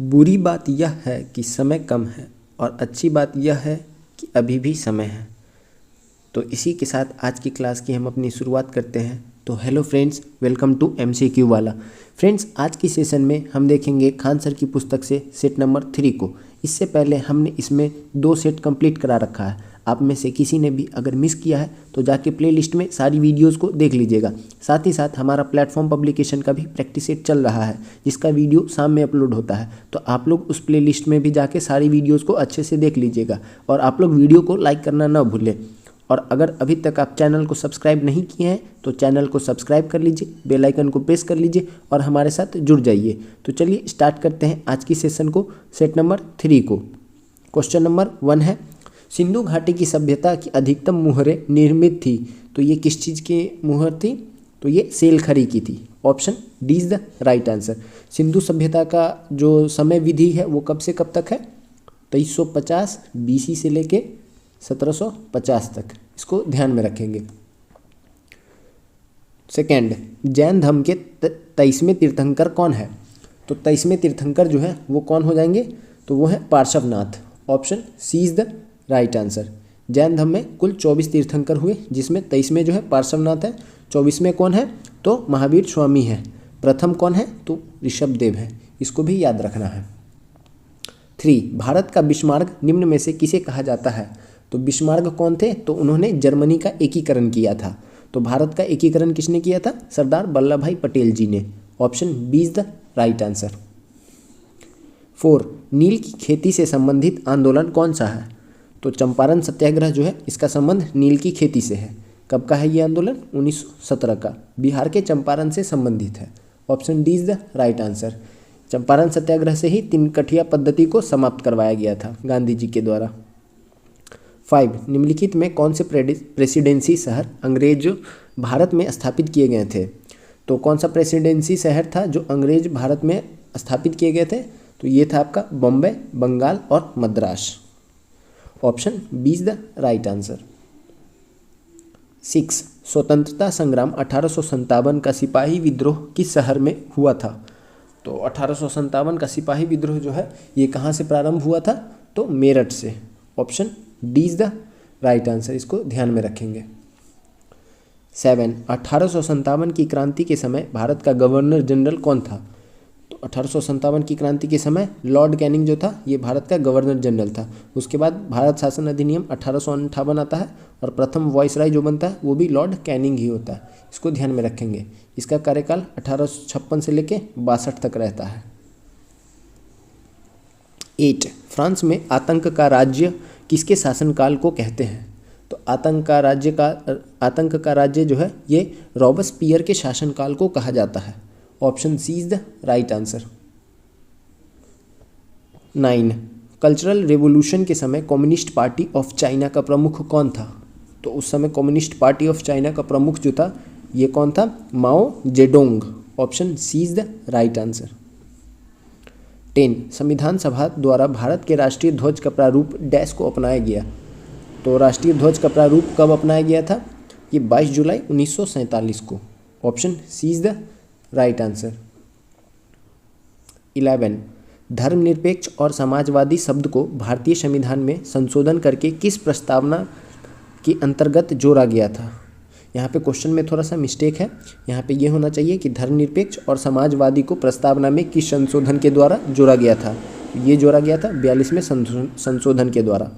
बुरी बात यह है कि समय कम है और अच्छी बात यह है कि अभी भी समय है। तो इसी के साथ आज की क्लास की हम अपनी शुरुआत करते हैं। तो hello friends, welcome to MCQ वाला। फ्रेंड्स, आज की सेशन में हम देखेंगे खान सर की पुस्तक से सेट नंबर 3 को। इससे पहले हमने इसमें 2 सेट कंप्लीट करा रखा है। आप में से किसी ने भी अगर मिस किया है तो जाके प्लेलिस्ट में सारी वीडियोस को देख लीजिएगा। साथ ही साथ हमारा प्लेटफॉर्म पब्लिकेशन का भी प्रैक्टिस सेट चल रहा है, जिसका वीडियो शाम में अपलोड होता है। तो आप लोग उस प्लेलिस्ट में भी जाके सारी वीडियोस को अच्छे से देख लीजिएगा और आप लोग वीडियो को लाइक करना ना भूलें। और अगर अभी तक आप चैनल को सब्सक्राइब नहीं किए हैं तो चैनल को सब्सक्राइब कर लीजिए, बेल आइकन को प्रेस कर लीजिए और हमारे साथ जुड़ जाइए। तो चलिए स्टार्ट करते हैं आज की सेशन को, सेट नंबर 3 को। क्वेश्चन नंबर 1 है, सिंधु घाटी की सभ्यता की अधिकतम मुहरें निर्मित थी। तो ये किस चीज़ की मुहर थी? तो ये सेलखरी की थी। Option D is the right answer. Sindhu सभ्यता का जो समय विधि है वो कब से कब तक है? 2350 BC से लेके 1750 तक। इसको ध्यान में रखेंगे। सेकेंड, जैन धर्म के 23वें तीर्थंकर कौन है? तो 23वें तीर्थंकर जो है वो कौन हो जाएंगे? तो वो है Parshvanath. Option C is the right answer. Jain धर्म में कुल 24 तीर्थंकर हुए, जिसमें 23वें जो है पार्श्वनाथ है। 24वें कौन है? तो महावीर स्वामी है। प्रथम कौन है? तो ऋषभदेव है। इसको भी याद रखना है। 3, भारत का बिस्मार्क निम्न में से किसे कहा जाता है? तो बिस्मार्क कौन थे? तो उन्होंने जर्मनी का एकीकरण किया था। तो भारत का एकीकरण किसने किया था? सरदार वल्लभ भाई पटेल जी ने। Option B is the right answer. 4, नील की खेती से संबंधित आंदोलन कौन सा है? तो चंपारण सत्याग्रह जो है इसका संबंध नील की खेती से है। कब का है ये आंदोलन? 1917 का। बिहार के चंपारण से संबंधित है। Option D is the right answer. Champaran Satyagraha से ही 3 कठिया पद्धति को समाप्त करवाया गया था गांधी जी के द्वारा। 5, निम्नलिखित में कौन से प्रेसिडेंसी शहर अंग्रेज भारत में स्थापित किए गए थे? तो कौन सा प्रेसिडेंसी शहर था जो अंग्रेज भारत में स्थापित किए गए थे? तो ये था आपका बॉम्बे, बंगाल और Madras. Option B is the right answer. 6, स्वतंत्रता संग्राम 1857 का सिपाही विद्रोह किस शहर में हुआ था? तो 1857 का सिपाही विद्रोह जो है ये कहाँ से प्रारंभ हुआ था? तो मेरठ से। Option D is the right answer. इसको ध्यान में रखेंगे। 7, 1857 की क्रांति के समय भारत का गवर्नर जनरल कौन था? तो 1857 की क्रांति के समय लॉर्ड कैनिंग जो था ये भारत का गवर्नर जनरल था। उसके बाद भारत शासन अधिनियम 1858 आता है और प्रथम वाइसराय जो बनता है वो भी लॉर्ड कैनिंग ही होता है। इसको ध्यान में रखेंगे। इसका कार्यकाल 1856 से लेके 62 तक रहता है। 8, फ्रांस में आतंक का राज्य किसके शासनकाल को कहते हैं? तो आतंक का राज्य जो है ये रॉबस्पियर के शासनकाल को कहा जाता है। Option C is the right answer. 9, cultural revolution के समय कम्युनिस्ट पार्टी ऑफ चाइना का प्रमुख कौन था? तो उस समय कम्युनिस्ट पार्टी ऑफ चाइना का प्रमुख जो था ये कौन था? Mao Zedong. Option C is the right answer. 10, संविधान सभा द्वारा भारत के राष्ट्रीय ध्वज का प्रारूप डैश को अपनाया गया। तो राष्ट्रीय ध्वज का प्रारूप कब अपनाया गया था? ये 22 जुलाई 1947 को। Option C is the right answer. 11, धर्मनिरपेक्ष और समाजवादी शब्द को भारतीय संविधान में संशोधन करके किस प्रस्तावना के अंतर्गत जोड़ा गया था? यहाँ पे क्वेश्चन में थोड़ा सा मिस्टेक है। यहाँ पे ये होना चाहिए कि धर्मनिरपेक्ष और समाजवादी को प्रस्तावना में किस संशोधन के द्वारा जोड़ा गया था? ये जोड़ा गया था 42वें संशोधन के द्वारा।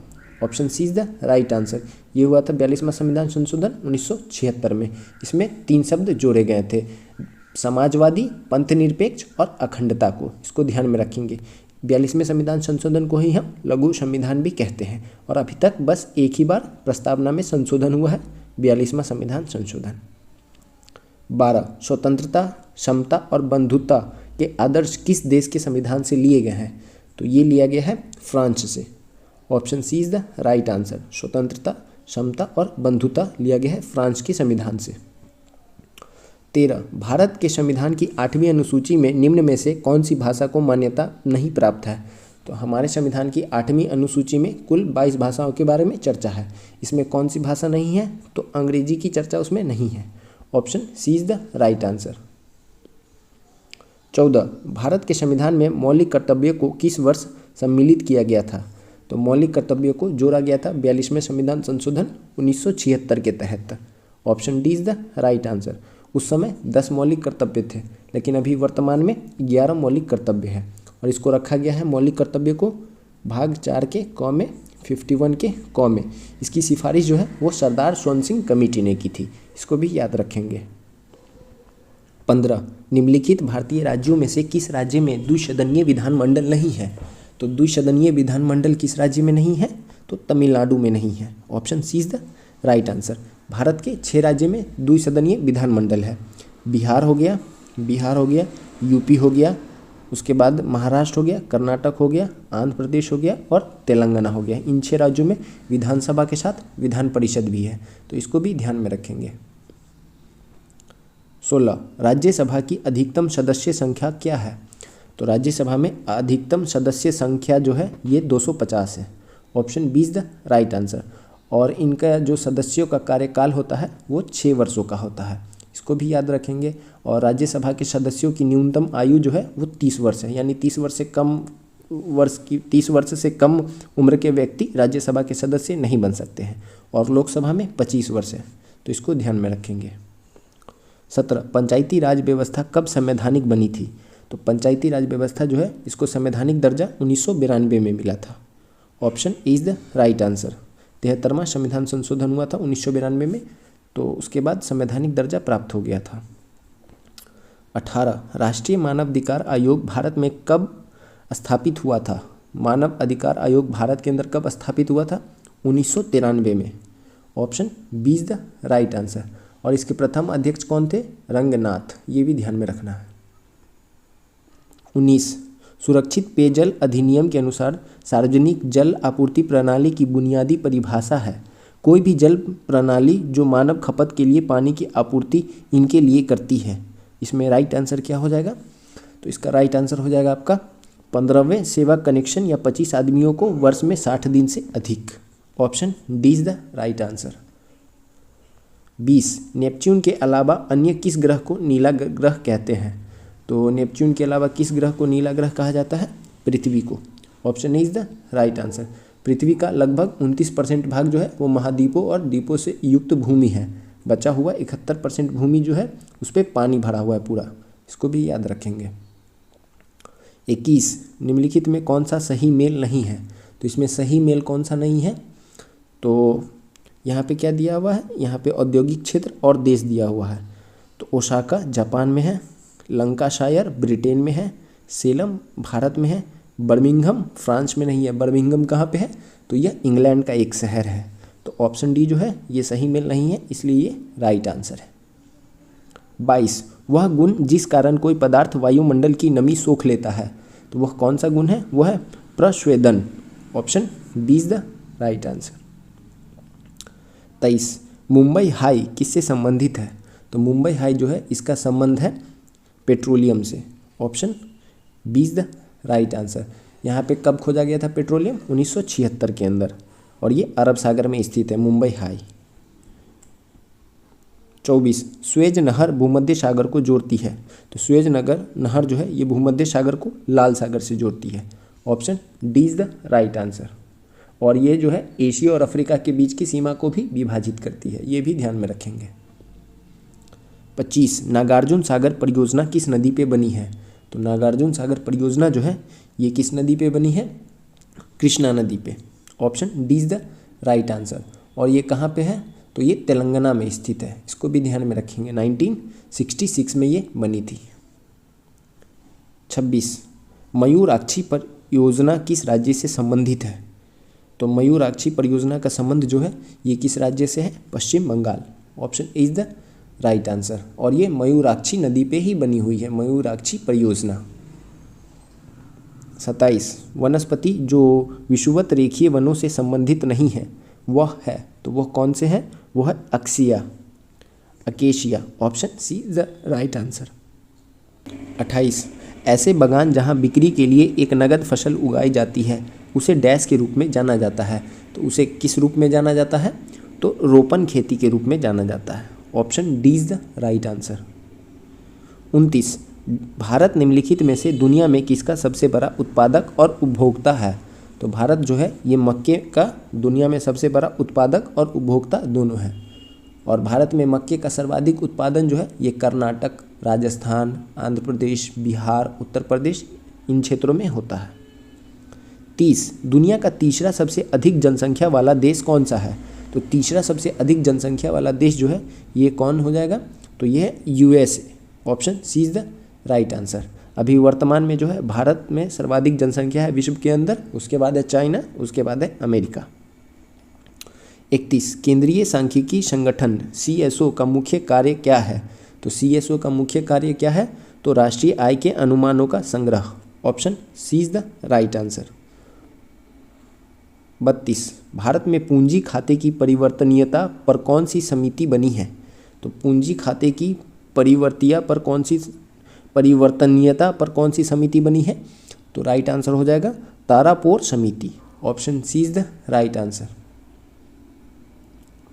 Option C is the right answer. ये हुआ था 42वां संविधान संशोधन 1976 में। इसमें 3 शब्द जोड़े गए थे, समाजवादी, पंथ निरपेक्ष और अखंडता को। इसको ध्यान में रखेंगे। 42वें संविधान संशोधन को ही हम लघु संविधान भी कहते हैं और अभी तक बस एक ही बार प्रस्तावना में संशोधन हुआ है, 42वां संविधान संशोधन। 12, स्वतंत्रता, समता और बंधुता के आदर्श किस देश के संविधान से लिए गए हैं? तो ये लिया गया है फ्रांस से। Option C is the right answer. स्वतंत्रता, समता और बंधुता लिया गया है फ्रांस के संविधान से। 13, भारत के संविधान की 8वीं अनुसूची में निम्न में से कौन सी भाषा को मान्यता नहीं प्राप्त है? तो हमारे संविधान की 8वीं अनुसूची में कुल 22 भाषाओं के बारे में चर्चा है। इसमें कौन सी भाषा नहीं है? तो अंग्रेजी की चर्चा उसमें नहीं है। Option C is the right answer. 14 Bharat के संविधान में मौलिक कर्तव्यों को किस वर्ष सम्मिलित किया गया था? तो मौलिक कर्तव्यों को जोड़ा गया था 42वें संविधान संशोधन 1976 के तहत। Option D is the right answer. उस समय 10 मौलिक कर्तव्य थे, लेकिन अभी वर्तमान में 11 मौलिक कर्तव्य है और इसको रखा गया है मौलिक कर्तव्य को भाग 4 के क में 51 के क में। इसकी सिफारिश जो है वो सरदार स्वर्ण सिंह कमेटी ने की थी, इसको भी याद रखेंगे। 15 निम्नलिखित भारतीय राज्यों में से किस राज्य में द्विसदनीय विधानमंडल नहीं है? तो द्विसदनीय विधानमंडल किस राज्य में नहीं है? तो तमिलनाडु में नहीं है। Option C is the right answer. Bharat के 6 राज्य में द्विसदनीय विधानमंडल है। बिहार हो गया, यूपी हो गया, उसके बाद महाराष्ट्र हो गया, कर्नाटक हो गया, आंध्र प्रदेश हो गया और तेलंगाना हो गया। इन 6 राज्यों में विधानसभा के साथ विधान परिषद भी है, तो इसको भी ध्यान में रखेंगे। 16 राज्यसभा की अधिकतम सदस्य संख्या क्या है? तो राज्यसभा में अधिकतम सदस्य संख्या जो है ये 250 है। Option B is the right answer. और इनका जो सदस्यों का कार्यकाल होता है वो 6 वर्षों का होता है, इसको भी याद रखेंगे। और राज्यसभा के सदस्यों की न्यूनतम आयु जो है वो 30 वर्ष है, यानी 30 वर्ष से कम उम्र के व्यक्ति राज्यसभा के सदस्य नहीं बन सकते हैं। और लोकसभा में 25 वर्ष है, तो इसको ध्यान में रखेंगे। 17 पंचायती राज व्यवस्था कब संवैधानिक बनी थी? तो पंचायती राज व्यवस्था जो है इसको संवैधानिक दर्जा 1992 में मिला था। Option A is the right answer. 73वां संविधान संशोधन हुआ था 1992 में, तो उसके बाद संवैधानिक दर्जा प्राप्त हो गया था। 18 राष्ट्रीय मानव अधिकार आयोग भारत में कब स्थापित हुआ था? मानव अधिकार आयोग भारत के अंदर कब स्थापित हुआ था? 1993 में। Option B is the right answer. और इसके प्रथम अध्यक्ष कौन थे? रंगनाथ, ये भी ध्यान में रखना है। 19 सुरक्षित पेयजल अधिनियम के अनुसार सार्वजनिक जल आपूर्ति प्रणाली की बुनियादी परिभाषा है। कोई भी जल प्रणाली जो मानव खपत के लिए पानी की आपूर्ति इनके लिए करती है। इसमें राइट आंसर क्या हो जाएगा? तो इसका राइट आंसर हो जाएगा आपका 15वें सेवा कनेक्शन या 25 आदमियों को वर्ष में 60 दिन से अधिक। Option D is the right answer. 20 Neptune के अलावा अन्य किस ग्रह को नीला ग्रह कहते हैं? तो नेपच्यून के अलावा किस ग्रह को नीला ग्रह कहा जाता है? पृथ्वी को। Option is the right answer. पृथ्वी का लगभग 29% भाग जो है वो महाद्वीपों और द्वीपों से युक्त भूमि है। बचा हुआ 71% भूमि जो है उस पर पानी भरा हुआ है पूरा, इसको भी याद रखेंगे। 21 निम्नलिखित में कौन सा सही मेल नहीं है? तो इसमें सही मेल कौन सा नहीं है? तो यहाँ पे क्या दिया हुआ है? यहाँ पे औद्योगिक क्षेत्र और देश दिया हुआ है। तो ओसाका जापान में है, लंकाशायर ब्रिटेन में है, सेलम भारत में है, बर्मिंघम फ्रांस में नहीं है। बर्मिंघम कहाँ पे है? तो यह इंग्लैंड का एक शहर है। तो ऑप्शन डी जो है ये सही मेल नहीं है, इसलिए ये राइट आंसर है। 22 वह गुण जिस कारण कोई पदार्थ वायुमंडल की नमी सोख लेता है, तो वह कौन सा गुण है? वह है प्रस्वेदन। Option B is the right answer. 23 Mumbai high किससे संबंधित है? तो मुंबई हाई जो है इसका संबंध है पेट्रोलियम से। Option B is the right answer. यहाँ पे कब खोजा गया था पेट्रोलियम? 1976 के अंदर, और ये अरब सागर में स्थित है मुंबई हाई। 24 स्वेज नहर भूमध्य सागर को जोड़ती है। तो स्वेज नहर जो है ये भूमध्य सागर को लाल सागर से जोड़ती है। Option D is the right answer. और ये जो है एशिया और अफ्रीका के बीच की सीमा को भी विभाजित करती है, ये भी ध्यान में रखेंगे। 25 नागार्जुन सागर परियोजना किस नदी पे बनी है? तो नागार्जुन सागर परियोजना जो है ये किस नदी पे बनी है? कृष्णा नदी पे। Option D is the right answer. और ये कहाँ पे है? तो ये तेलंगाना में स्थित है, इसको भी ध्यान में रखेंगे। 1966 में ये बनी थी। 26 मयूराक्षी परियोजना किस राज्य से संबंधित है? तो मयूराक्षी परियोजना का संबंध जो है ये किस राज्य से है? Paschim Bengal. Option A is the right answer. और ये मयूराक्षी नदी पे ही बनी हुई है मयूराक्षी परियोजना। 27 वनस्पति जो विषुवत रेखीय वनों से संबंधित नहीं है वह है, तो वह कौन से है? वह है acacia. Option C is the right answer. 28 ऐसे बागान जहां बिक्री के लिए एक नगद फसल उगाई जाती है उसे डैश के रूप में जाना जाता है। तो उसे किस रूप में जाना जाता है? तो रोपण खेती के रूप में जाना जाता है। Option D is the right answer. 29 Bharat निम्नलिखित में से दुनिया में किसका सबसे बड़ा उत्पादक और उपभोक्ता है? तो भारत जो है ये मक्के का दुनिया में सबसे बड़ा उत्पादक और उपभोक्ता दोनों है। और भारत में मक्के का सर्वाधिक उत्पादन जो है ये कर्नाटक, राजस्थान, आंध्र प्रदेश, बिहार, उत्तर प्रदेश इन क्षेत्रों में होता है। 30 दुनिया का तीसरा सबसे अधिक जनसंख्या वाला देश कौन सा है? तो तीसरा सबसे अधिक जनसंख्या वाला देश जो है ये कौन हो जाएगा? तो ये है USA. Option C is the right answer. अभी वर्तमान में जो है भारत में सर्वाधिक जनसंख्या है विश्व के अंदर, उसके बाद है चाइना, उसके बाद है अमेरिका। 31 केंद्रीय सांख्यिकी संगठन CSO का मुख्य कार्य क्या है? तो CSO का मुख्य कार्य क्या है? तो राष्ट्रीय आय के अनुमानों का संग्रह। Option C is the right answer. 32 भारत में पूंजी खाते की परिवर्तनीयता पर कौन सी समिति बनी है? तो पूंजी खाते की परिवर्तनीयता पर कौन सी समिति बनी है? तो राइट आंसर हो जाएगा तारापोर समिति। Option C is the right answer.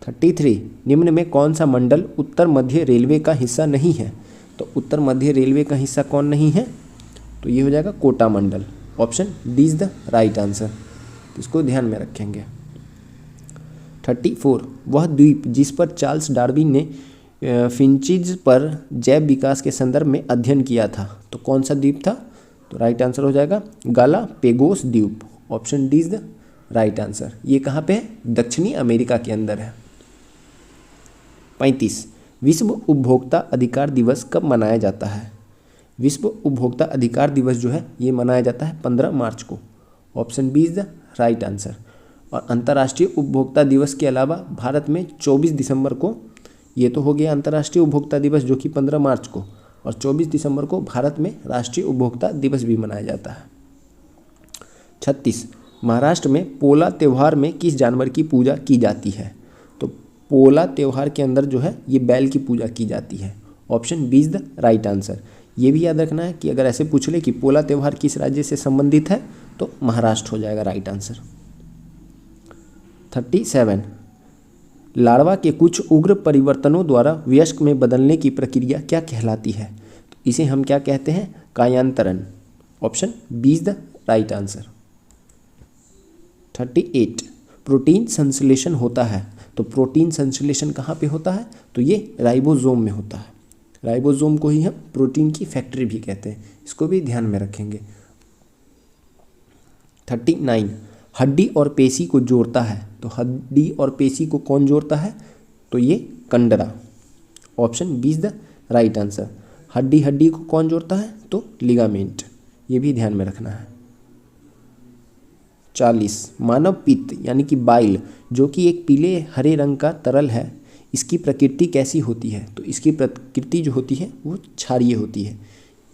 33 निम्न में कौन सा मंडल उत्तर मध्य रेलवे का हिस्सा नहीं है? तो उत्तर मध्य रेलवे का हिस्सा कौन नहीं है? तो ये हो जाएगा कोटा मंडल। Option D is the right answer, इसको ध्यान में रखेंगे। 34 वह द्वीप जिस पर चार्ल्स डार्विन ने फिंचीज पर जैव विकास के संदर्भ में अध्ययन किया था, तो कौन सा द्वीप था? तो राइट आंसर हो जाएगा गालापेगोस द्वीप। Option D is the right answer. ये कहाँ पे है? दक्षिणी अमेरिका के अंदर है। 35 विश्व उपभोक्ता अधिकार दिवस कब मनाया जाता है? विश्व उपभोक्ता अधिकार दिवस जो है ये मनाया जाता है 15 मार्च को। Option B is the right answer. और अंतर्राष्ट्रीय उपभोक्ता दिवस के अलावा भारत में 24 दिसंबर को, ये तो हो गया अंतर्राष्ट्रीय उपभोक्ता दिवस जो कि 15 मार्च को, और 24 दिसंबर को भारत में राष्ट्रीय उपभोक्ता दिवस भी मनाया जाता है। 36 महाराष्ट्र में पोला त्यौहार में किस जानवर की पूजा की जाती है? तो पोला त्यौहार के अंदर जो है ये बैल की पूजा की जाती है। Option B is the right answer. ये भी याद रखना है कि अगर ऐसे पूछ ले कि पोला त्यौहार किस राज्य से संबंधित है तो महाराष्ट्र हो जाएगा राइट आंसर। 37 लार्वा के कुछ उग्र परिवर्तनों द्वारा वयस्क में बदलने की प्रक्रिया क्या कहलाती है? तो इसे हम क्या कहते हैं? कायांतरण। Option B is the right answer. 38 protein संश्लेषण होता है, तो प्रोटीन संश्लेषण कहाँ पे होता है? तो ये राइबोसोम में होता है। राइबोसोम को ही हम प्रोटीन की फैक्ट्री भी कहते हैं, इसको भी ध्यान में रखेंगे। 39 हड्डी और पेशी को जोड़ता है, तो हड्डी और पेशी को कौन जोड़ता है? तो ये कंडरा। Option B is the right answer. हड्डी को कौन जोड़ता है? तो लिगामेंट। ये भी ध्यान में रखना है। 40 मानव पित्त यानी कि बाइल जो कि एक पीले हरे रंग का तरल है, इसकी प्रकृति कैसी होती है? तो इसकी प्रकृति जो होती है वो क्षारीय होती है।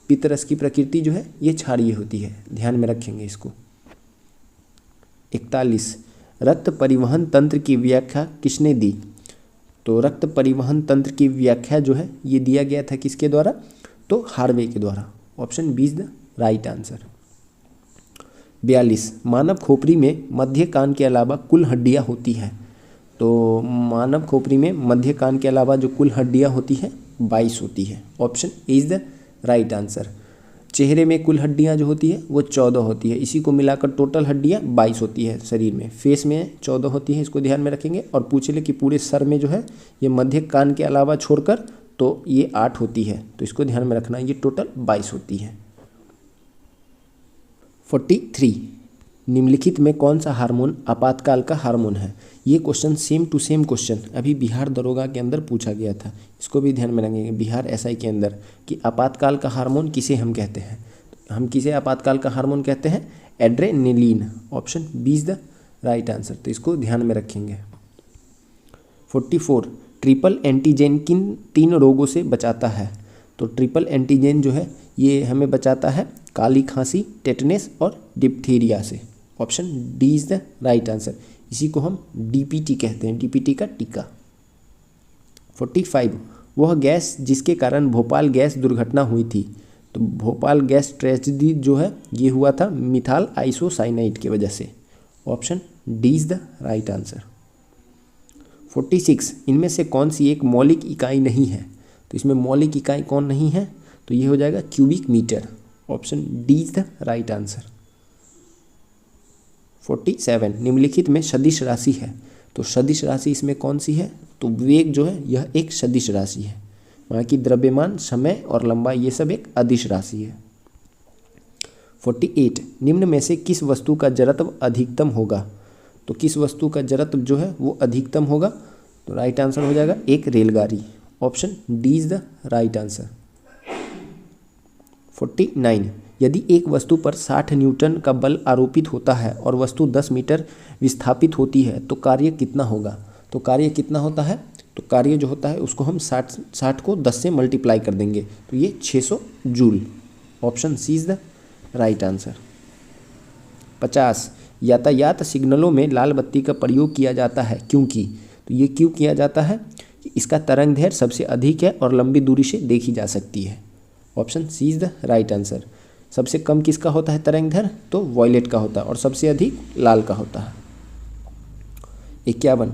पित्त रस की प्रकृति जो है ये क्षारीय होती है, ध्यान में रखेंगे इसको। 41 रक्त परिवहन तंत्र की व्याख्या किसने दी? तो रक्त परिवहन तंत्र की व्याख्या जो है ये दिया गया था किसके द्वारा? तो हार्वे के द्वारा। Option B is the right answer. 42 मानव खोपड़ी में मध्य कान के अलावा कुल हड्डियां होती हैं, तो मानव खोपड़ी में मध्य कान के अलावा जो कुल हड्डियां होती हैं 22 होती है। Option A is the right answer. चेहरे में कुल हड्डियां जो होती है वो 14 होती है, इसी को मिलाकर टोटल हड्डियां 22 होती है शरीर में। फेस में 14 होती है, इसको ध्यान में रखेंगे। और पूछ ले कि पूरे सर में जो है ये मध्य कान के अलावा छोड़कर तो ये 8 होती है, तो इसको ध्यान में रखना, ये टोटल 22 होती है। 43 निम्नलिखित में कौन सा हार्मोन आपातकाल का हार्मोन है? ये question same to same question अभी बिहार दरोगा के अंदर पूछा गया था, इसको भी ध्यान में रखेंगे। बिहार SI के अंदर कि आपातकाल का हार्मोन किसे हम कहते हैं? हम किसे आपातकाल का हार्मोन कहते हैं? Adrenaline. Option B is the right answer, तो इसको ध्यान में रखेंगे। 44 ट्रिपल एंटीजन किन 3 रोगों से बचाता है? तो ट्रिपल एंटीजन जो है ये हमें बचाता है काली खांसी, टेटनेस और डिप्थीरिया से। Option D is the right answer. इसी को हम DPT कहते हैं, DPT का टीका। 45 वह गैस जिसके कारण भोपाल गैस दुर्घटना हुई थी, तो भोपाल गैस ट्रेजेडी जो है ये हुआ था मिथाइल आइसोसाइनाइड की वजह से। Option D is the right answer. 46 इनमें से कौन सी एक मौलिक इकाई नहीं है? तो इसमें मौलिक इकाई कौन नहीं है? तो ये हो जाएगा cubic metre. Option D is the right answer. 47 निम्नलिखित में सदिश राशि है, तो सदिश राशि इसमें कौन सी है, तो वेग जो है यह एक सदिश राशि है, वहाँ की द्रव्यमान, समय और लंबाई ये सब एक अदिश राशि है। 48 निम्न में से किस वस्तु का जड़त्व अधिकतम होगा, तो किस वस्तु का जड़त्व जो है वो अधिकतम होगा, तो राइट आंसर हो जाएगा एक रेलगाड़ी। Option D is the right answer. 49 यदि एक वस्तु पर 60 न्यूटन का बल आरोपित होता है और वस्तु 10 मीटर विस्थापित होती है तो कार्य कितना होगा, तो कार्य कितना होता है, तो कार्य जो होता है उसको हम 60 को 10 से मल्टीप्लाई कर देंगे, तो ये 600 joule. Option C is the right answer. 50 यातायात सिग्नलों में लाल बत्ती का प्रयोग किया जाता है क्योंकि, तो ये क्यों किया जाता है कि इसका तरंग दैर्घ्य सबसे अधिक है और लंबी दूरी से देखी जा सकती है। Option C is the right answer. सबसे कम किसका होता है तरंग दैर्घ्य, तो वॉयलेट का होता है, और सबसे अधिक लाल का होता है। 51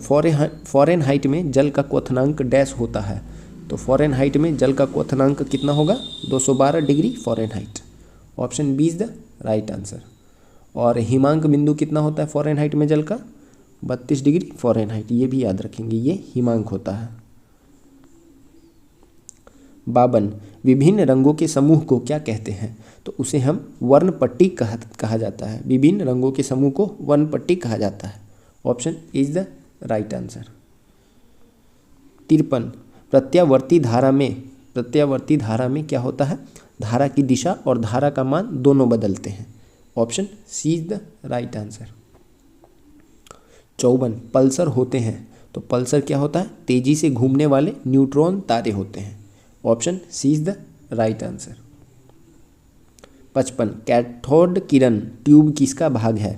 फ़ारेनहाइट में जल का क्वथनांक डैश होता है, तो फ़ारेनहाइट में जल का क्वथनांक कितना होगा, 212 degree Fahrenheit. Option B is the right answer. और हिमांक बिंदु कितना होता है फ़ारेनहाइट में जल का, 32 डिग्री फ़ारेनहाइट, ये भी याद रखेंगे, ये हिमांक होता है। 52 विभिन्न रंगों के समूह को क्या कहते हैं, तो उसे हम वर्णपट्टी कहा जाता है। विभिन्न रंगों के समूह को वर्णपट्टी कहा जाता है। Option is the right answer. 53 प्रत्यावर्ती धारा में क्या होता है, धारा की दिशा और धारा का मान दोनों बदलते हैं। Option C is the right answer. 54 pulsar होते हैं, तो पल्सर क्या होता है, तेजी से घूमने वाले न्यूट्रॉन तारे होते हैं। Option C is the right answer. 55 cathode किरण ट्यूब किसका भाग है,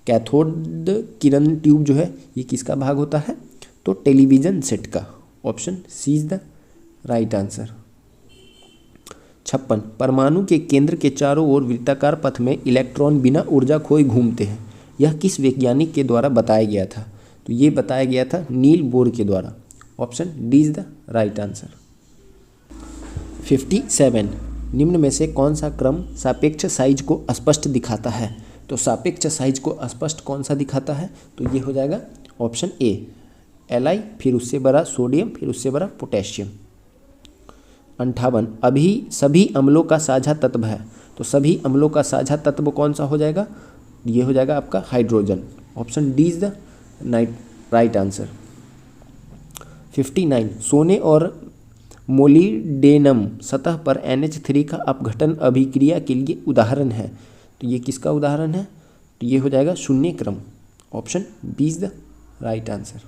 कैथोड किरण ट्यूब जो है ये किसका भाग होता है, तो टेलीविज़न सेट का। Option C is the right answer. 56 परमाणु के केंद्र के चारों ओर वृत्ताकार पथ में इलेक्ट्रॉन बिना ऊर्जा खोए घूमते हैं, यह किस वैज्ञानिक के द्वारा बताया गया था, तो ये बताया गया था नील बोर के द्वारा। Option D is the right answer. 57 निम्न में से कौन सा क्रम सापेक्ष साइज को स्पष्ट दिखाता है, तो सापेक्ष साइज को स्पष्ट कौन सा दिखाता है, तो ये हो जाएगा ऑप्शन ए Li, फिर उससे बड़ा सोडियम, फिर उससे बड़ा पोटेशियम। 58 अभी सभी अम्लों का साझा तत्व है, तो सभी अम्लों का साझा तत्व कौन सा हो जाएगा, ये हो जाएगा आपका hydrogen. Option D is the right answer. 59 सोने और मोलिडेनम सतह पर NH3 का अपघटन अभिक्रिया के लिए उदाहरण है, तो ये किसका उदाहरण है, तो ये हो जाएगा शून्य क्रम। Option B is the right answer.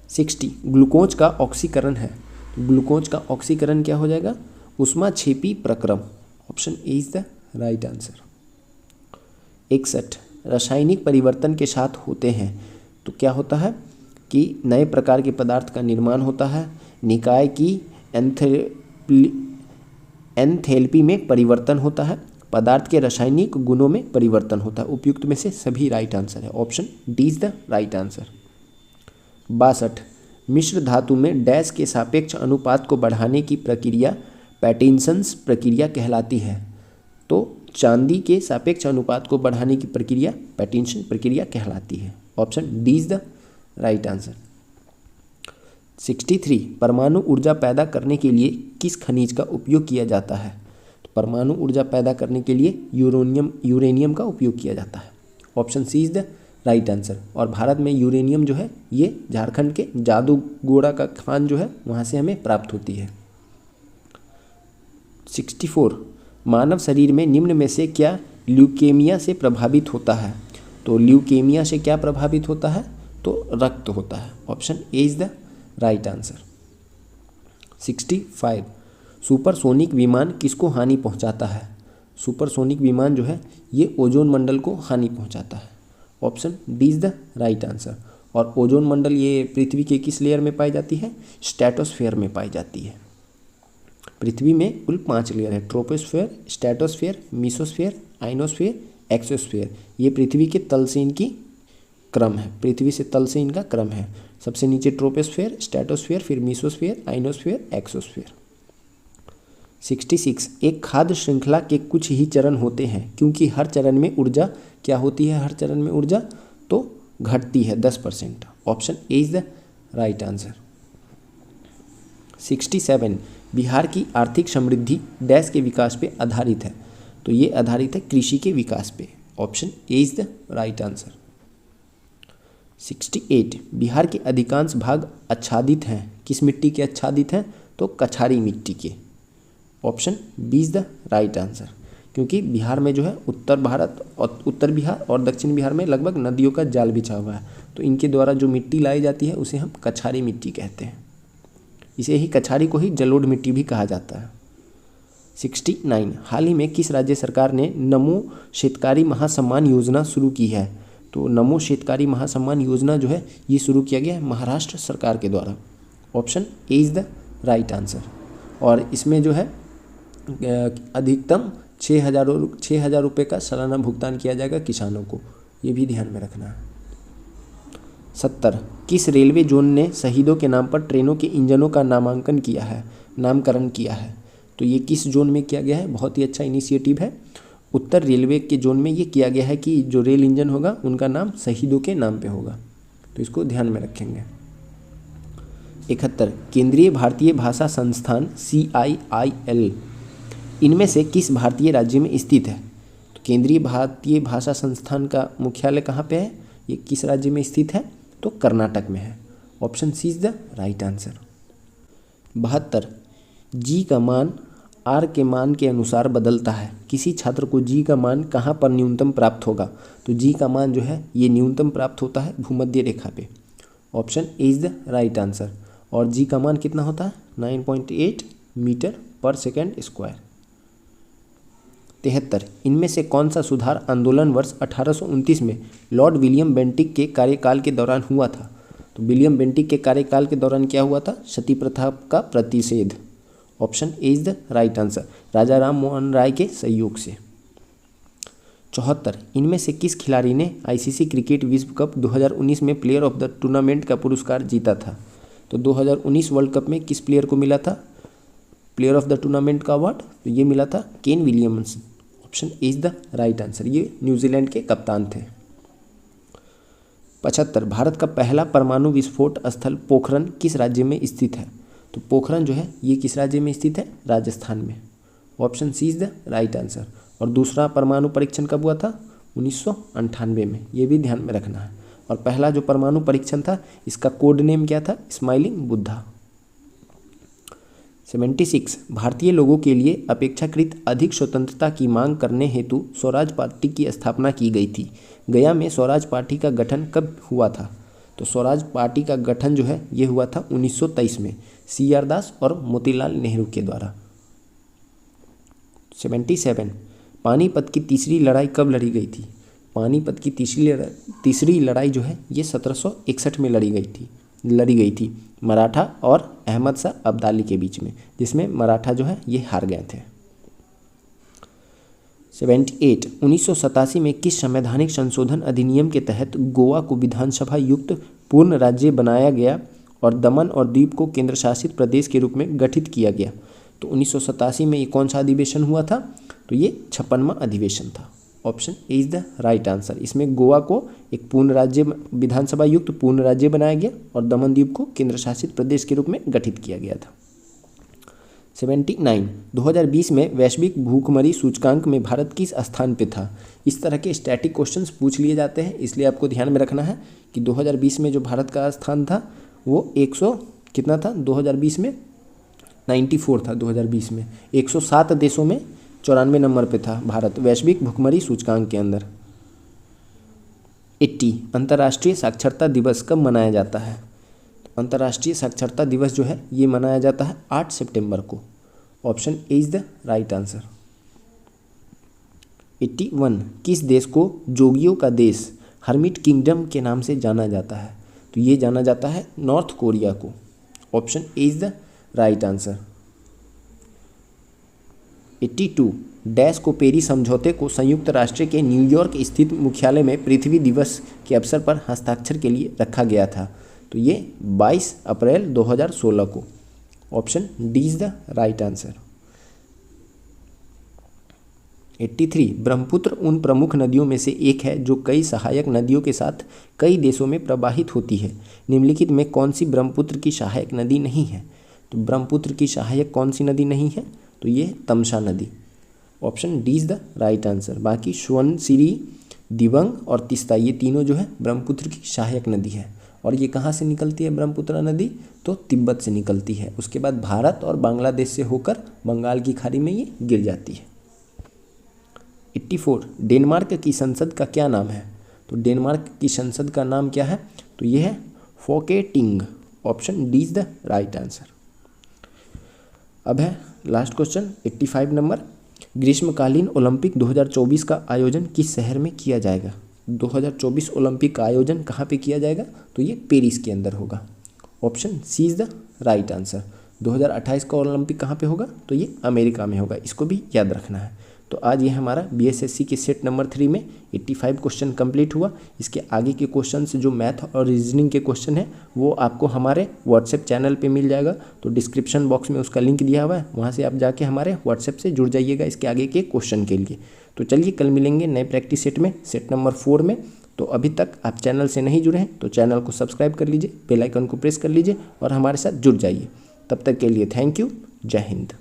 60 glucose का ऑक्सीकरण है, तो ग्लूकोज का ऑक्सीकरण क्या हो जाएगा, ऊष्माक्षेपी प्रक्रम। Option A is the right answer. 61 रासायनिक परिवर्तन के साथ होते हैं, तो क्या होता है कि नए प्रकार के पदार्थ का निर्माण होता है, निकाय की एंथैल्पी में परिवर्तन होता है, पदार्थ के रासायनिक गुणों में परिवर्तन होता है। उपयुक्त में से सभी राइट आंसर है। Option D is the right answer. 62 मिश्र धातु में डैश के सापेक्ष अनुपात को बढ़ाने की प्रक्रिया पैटिनसन्स प्रक्रिया कहलाती है, तो चांदी के सापेक्ष अनुपात को बढ़ाने की प्रक्रिया पैटिनसन प्रक्रिया कहलाती है। Option D is the right answer. 63 परमाणु ऊर्जा पैदा करने के लिए किस खनिज का उपयोग किया जाता है, तो परमाणु ऊर्जा पैदा करने के लिए यूरेनियम का उपयोग किया जाता है। Option C is the right answer. और भारत में यूरेनियम जो है ये झारखंड के जादूगोड़ा का खान जो है वहाँ से हमें प्राप्त होती है। 64 मानव शरीर में निम्न में से क्या ल्यूकेमिया से प्रभावित होता है, तो ल्यूकेमिया से क्या प्रभावित होता है, तो रक्त होता है। Option A is the right answer. 65 supersonic विमान किसको हानि पहुंचाता है, सुपरसोनिक विमान जो है ये ओजोन मंडल को हानि पहुंचाता है। Option D is the right answer. और ओजोन मंडल ये पृथ्वी के किस लेयर में पाई जाती है, स्ट्रेटोस्फेयर में पाई जाती है। पृथ्वी में कुल 5 लेयर है, troposphere, stratosphere, mesosphere, ionosphere, exosphere. ये पृथ्वी के तल से इनकी क्रम है, पृथ्वी से तल से इनका क्रम है। सबसे नीचे ट्रोपोस्फेयर, स्ट्रेटोस्फेयर, फिर मीसोस्फेयर, आइनोस्फेयर, एक्सोस्फेयर। 66 एक खाद्य श्रृंखला के कुछ ही चरण होते हैं क्योंकि हर चरण में ऊर्जा क्या होती है, हर चरण में ऊर्जा तो घटती है 10%। Option A is the right answer. 67 Bihar की आर्थिक समृद्धि डैश के विकास पे आधारित है, तो ये आधारित है कृषि के विकास पे। Option A is the right answer. 68 Bihar के अधिकांश भाग आच्छादित हैं, किस मिट्टी के आच्छादित हैं, तो कछारी मिट्टी के। Option B is the right answer, क्योंकि बिहार में जो है उत्तर भारत और उत्तर बिहार और दक्षिण बिहार में लगभग नदियों का जाल बिछा हुआ है, तो इनके द्वारा जो मिट्टी लाई जाती है उसे हम कछारी मिट्टी कहते हैं। इसे ही कछारी को ही जलोढ़ मिट्टी भी कहा जाता है। 69 हाल ही में किस राज्य सरकार ने नमो शेतकारी महासम्मान योजना शुरू की है, तो नमो शेतकारी महासम्मान योजना जो है ये शुरू किया गया है महाराष्ट्र सरकार के द्वारा। Option A is the right answer. और इसमें जो है अधिकतम 6,000 रुपये का सालाना भुगतान किया जाएगा किसानों को, ये भी ध्यान में रखना है। 70 किस रेलवे जोन ने शहीदों के नाम पर ट्रेनों के इंजनों का नामांकन किया है, नामकरण किया है, तो ये किस जोन में किया गया है, बहुत ही अच्छा इनिशिएटिव है। उत्तर रेलवे के जोन में ये किया गया है कि जो रेल इंजन होगा उनका नाम शहीदों के नाम पे होगा, तो इसको ध्यान में रखेंगे। 71 केंद्रीय भारतीय भाषा संस्थान CIIL इनमें से किस भारतीय राज्य में स्थित है, तो केंद्रीय भारतीय भाषा संस्थान का मुख्यालय कहाँ पे है, ये किस राज्य में स्थित है, तो कर्नाटक में है। Option C is the right answer. 72 G का मान आर के मान के अनुसार बदलता है, किसी छात्र को जी का मान कहाँ पर न्यूनतम प्राप्त होगा, तो जी का मान जो है ये न्यूनतम प्राप्त होता है भूमध्य रेखा पे। Option A is the right answer. और जी का मान कितना होता है, 9.8 मीटर पर सेकेंड स्क्वायर। 73 इनमें से कौन सा सुधार आंदोलन वर्ष 1829 में लॉर्ड विलियम बेंटिक के कार्यकाल के दौरान हुआ था, तो विलियम बेंटिक के कार्यकाल के दौरान क्या हुआ था, सती प्रथा का प्रतिषेध। Option A is the right answer, Raja Ram Mohan Roy के सहयोग से। 74 इनमें से किस खिलाड़ी ने ICC क्रिकेट विश्व कप 2019 में प्लेयर ऑफ द टूर्नामेंट का पुरस्कार जीता था, तो 2019 वर्ल्ड कप में किस प्लेयर को मिला था प्लेयर ऑफ द टूर्नामेंट का अवार्ड, तो ये मिला था Kane Williamson. Option A is the right answer, ये न्यूजीलैंड के कप्तान थे। 75 भारत का पहला परमाणु विस्फोट स्थल पोखरण किस राज्य में स्थित है, तो पोखरण जो है ये किस राज्य में स्थित है, राजस्थान में। Option C is the right answer. और दूसरा परमाणु परीक्षण कब हुआ था, 1998 में, ये भी ध्यान में रखना है। और पहला जो परमाणु परीक्षण था इसका कोड नेम क्या था, स्माइलिंग बुद्धा। 76 भारतीय लोगों के लिए अपेक्षाकृत अधिक स्वतंत्रता की मांग करने हेतु स्वराज पार्टी की स्थापना की गई थी। गया में स्वराज पार्टी का गठन कब हुआ था, तो स्वराज पार्टी का गठन जो है ये हुआ था 1923 में CR दास और मोतीलाल नेहरू के द्वारा। 77 पानीपत की तीसरी लड़ाई कब लड़ी गई थी, पानीपत की तीसरी लड़ाई जो है ये 1761 में लड़ी गई थी मराठा और अहमद शाह अब्दाली के बीच में, जिसमें मराठा जो है ये हार गए थे। 78 1987 में किस संवैधानिक संशोधन अधिनियम के तहत गोवा को विधानसभा युक्त पूर्ण राज्य बनाया गया और दमन और दीव को केंद्र शासित प्रदेश के रूप में गठित किया गया, तो 1987 में ये कौन सा अधिवेशन हुआ था, तो ये 56वां अधिवेशन था। Option A is the right answer. इसमें गोवा को एक पूर्ण राज्य विधानसभा युक्त पूर्ण राज्य बनाया गया और दमन द्वीप को केंद्र शासित प्रदेश के रूप में गठित किया गया था। 79 2020 में वैश्विक भूखमरी सूचकांक में भारत किस स्थान पे था। इस तरह के स्टैटिक क्वेश्चंस पूछ लिए जाते हैं, इसलिए आपको ध्यान में रखना है कि 2020 में जो भारत का स्थान था वो 100 कितना था, 2020 में 94 था। 2020 में 107 देशों में 94 नंबर पे था भारत वैश्विक भूखमरी सूचकांक के अंदर। 80 अंतर्राष्ट्रीय साक्षरता दिवस कब मनाया जाता है, अंतर्राष्ट्रीय साक्षरता दिवस जो है ये मनाया जाता है 8 सितंबर को। Option A is the right answer. 81 किस देश को जोगियों का देश हर्मिट किंगडम के नाम से जाना जाता है, तो ये जाना जाता है नॉर्थ कोरिया को। Option A is the right answer. 82 dash को पेरिस समझौते को संयुक्त राष्ट्र के न्यूयॉर्क स्थित मुख्यालय में पृथ्वी दिवस के अवसर पर हस्ताक्षर के लिए रखा गया था, तो ये 22 अप्रैल 2016 को। Option D is the right answer. 83 Brahmaputra उन प्रमुख नदियों में से एक है जो कई सहायक नदियों के साथ कई देशों में प्रवाहित होती है। निम्नलिखित में कौन सी ब्रह्मपुत्र की सहायक नदी नहीं है? तो ब्रह्मपुत्र की सहायक कौन सी नदी नहीं है? तो ये तमसा नदी। Option D is the right answer. बाकी सोनसिरी, दिवंग और तीस्ता ये तीनों जो है ब्रह्मपुत्र की सहायक नदी है। और ये कहाँ से निकलती है ब्रह्मपुत्र नदी? तो तिब्बत से निकलती है। उसके बाद भारत और बांग्लादेश से होकर बंगाल की खाड़ी में ये गिर जाती है। 84 डेनमार्क की संसद का क्या नाम है? तो डेनमार्क की संसद का नाम क्या है? तो ये है फोकेटिंग। Option D is the right answer. अब है लास्ट क्वेश्चन 85 नंबर। ग्रीष्मकालीन ओलंपिक 2024 का आयोजन किस शहर में किया जाएगा? 2024 ओलंपिक का आयोजन कहाँ पे किया जाएगा? तो ये पेरिस के अंदर होगा। Option C is the right answer. 2028 का ओलंपिक कहाँ पे होगा? तो ये अमेरिका में होगा। इसको भी याद रखना है। तो आज ये हमारा बीएसएससी के सेट नंबर 3 में 85 क्वेश्चन कंप्लीट हुआ। इसके आगे के क्वेश्चन जो मैथ और रीजनिंग के क्वेश्चन है वो आपको हमारे व्हाट्सएप चैनल पे मिल जाएगा। तो डिस्क्रिप्शन बॉक्स में उसका लिंक दिया हुआ है, वहाँ से आप जाके हमारे व्हाट्सएप से जुड़ जाइएगा इसके आगे के क्वेश्चन के लिए। तो चलिए कल मिलेंगे नए प्रैक्टिस सेट में, सेट नंबर 4 में। तो अभी तक आप चैनल से नहीं जुड़े हैं तो चैनल को सब्सक्राइब कर लीजिए, बेल आइकन को प्रेस कर लीजिए और हमारे साथ जुड़ जाइए। तब तक के लिए थैंक यू। जय हिंद।